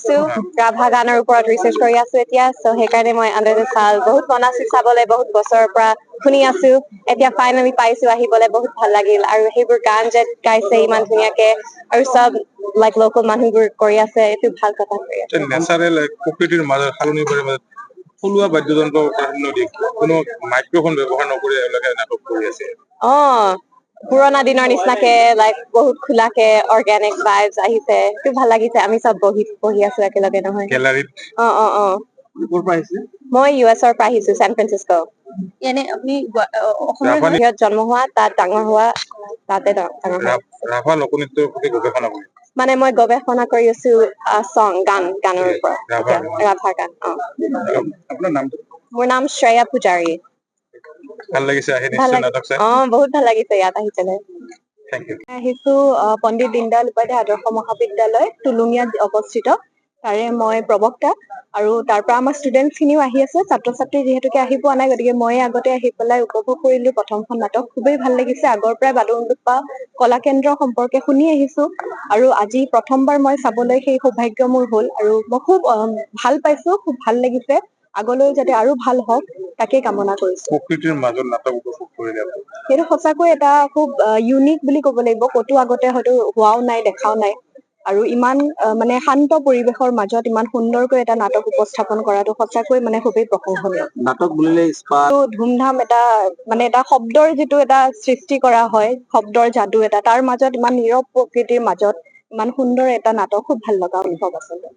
আছো ৰাভা গানৰ ওপৰত ৰিচাৰ্চ কৰি আছো এতিয়া সো সেইকাৰণে মই আণ্ডাৰ দ্য ছাল বহুত মন আছিল চাবলৈ বহুত বছৰৰ পৰা শুনি আছো এতিয়া ফাইনেলি পাইছো আহিবলৈ বহুত ভাল লাগিল আৰু সেইবোৰ গান যে গাইছে ইমান ধুনীয়াকে আৰু সব লাইক লোকেল মানুহবোৰ কৰি আছে এইটো ভাল কথা কৰি আছে নেচাৰেল প্ৰকৃতিৰ মাজত সালনি কৰি থলুৱা বাদ্যযন্ত্ৰ প্ৰাধান্য দিয়ে কোনো মাইক্ৰফোন ব্যৱহাৰ নকৰি এওঁলোকে নাটক কৰি আছে পুৰণা দিনৰ নিচিনাকে লাইক বহুত খোলাকে অৰ্গেনিক ভাইবছ আহিছে এইটো ভাল লাগিছে আমি সব বহি আছো একেলগে নহয় গেলাৰীত ক'ৰ পৰা আহিছে মই ইউএছৰ পৰা আহিছো ছেন ফ্ৰান্সিস্কো এনে আপুনি অসমৰ জন্ম হোৱা তাত ডাঙৰ হোৱা তাতে ডাঙৰ হোৱা ৰাভা লোকনৃত্যৰ প্ৰতি গৱেষণা কৰি মানে মই গৱেষণা কৰি আছো গানৰ ওপৰত ৰাভা গান আপোনাৰ নামটো মোৰ নাম শ্ৰেয়া পূজাৰী ভাল লাগিছে আহি নিশ্চয় নাটক চাই বহুত ভাল লাগিছে ইয়াত আহি পেলাই থেংক ইউ আহিছো পণ্ডিত দীনদয়াল উপাধ্যায় আদৰ্শ মহাবিদ্যালয় টুলুঙিয়াত অৱস্থিত তাৰে মই প্ৰবক্তা আৰু তাৰ পৰা আমাৰ ষ্টুডেন্টছ খিনিও আহি আছে ছাত্ৰ ছাত্ৰী যিহেতুকে আহি পোৱা নাই গতিকে মই আগতে আহি পেলাই উপভোগ কৰিলো প্ৰথমখন নাটক খুবেই ভাল লাগিছে আগৰ পৰাই বাদুংডুপ্পা কলা কেন্দ্ৰ সম্পৰ্কে শুনি আহিছো আৰু আজি প্ৰথমবাৰ মই চাবলৈ সেই সৌভাগ্য মোৰ হল আৰু মই খুব ভাল পাইছো খুব ভাল লাগিছে আগলৈ যাতে আৰু ভাল হওক তাকে কামনা কৰিছো প্ৰকৃতিৰ মাজত নাটক উপভোগ কৰিলে সেইটো সঁচাকৈ এটা খুব ইউনিক বুলি ক'ব লাগিব ক'তো আগতে হয়তো হোৱাও নাই দেখাও নাই আৰু ইমান মানে শান্ত পৰিৱেশৰ মাজত ইমান সুন্দৰকৈ এটা নাটক উপস্থাপন কৰাটো সঁচাকৈ মানে খুবেই প্ৰশংসনীয় নাটক বুলিলে ধুমধাম এটা মানে এটা শব্দৰ যিটো এটা সৃষ্টি কৰা হয় শব্দৰ যাদু এটা তাৰ মাজত ইমান নীৰৱ প্ৰকৃতিৰ মাজত ইমান সুন্দৰ এটা নাটক খুব ভাল লগা অনুভৱ আছিলে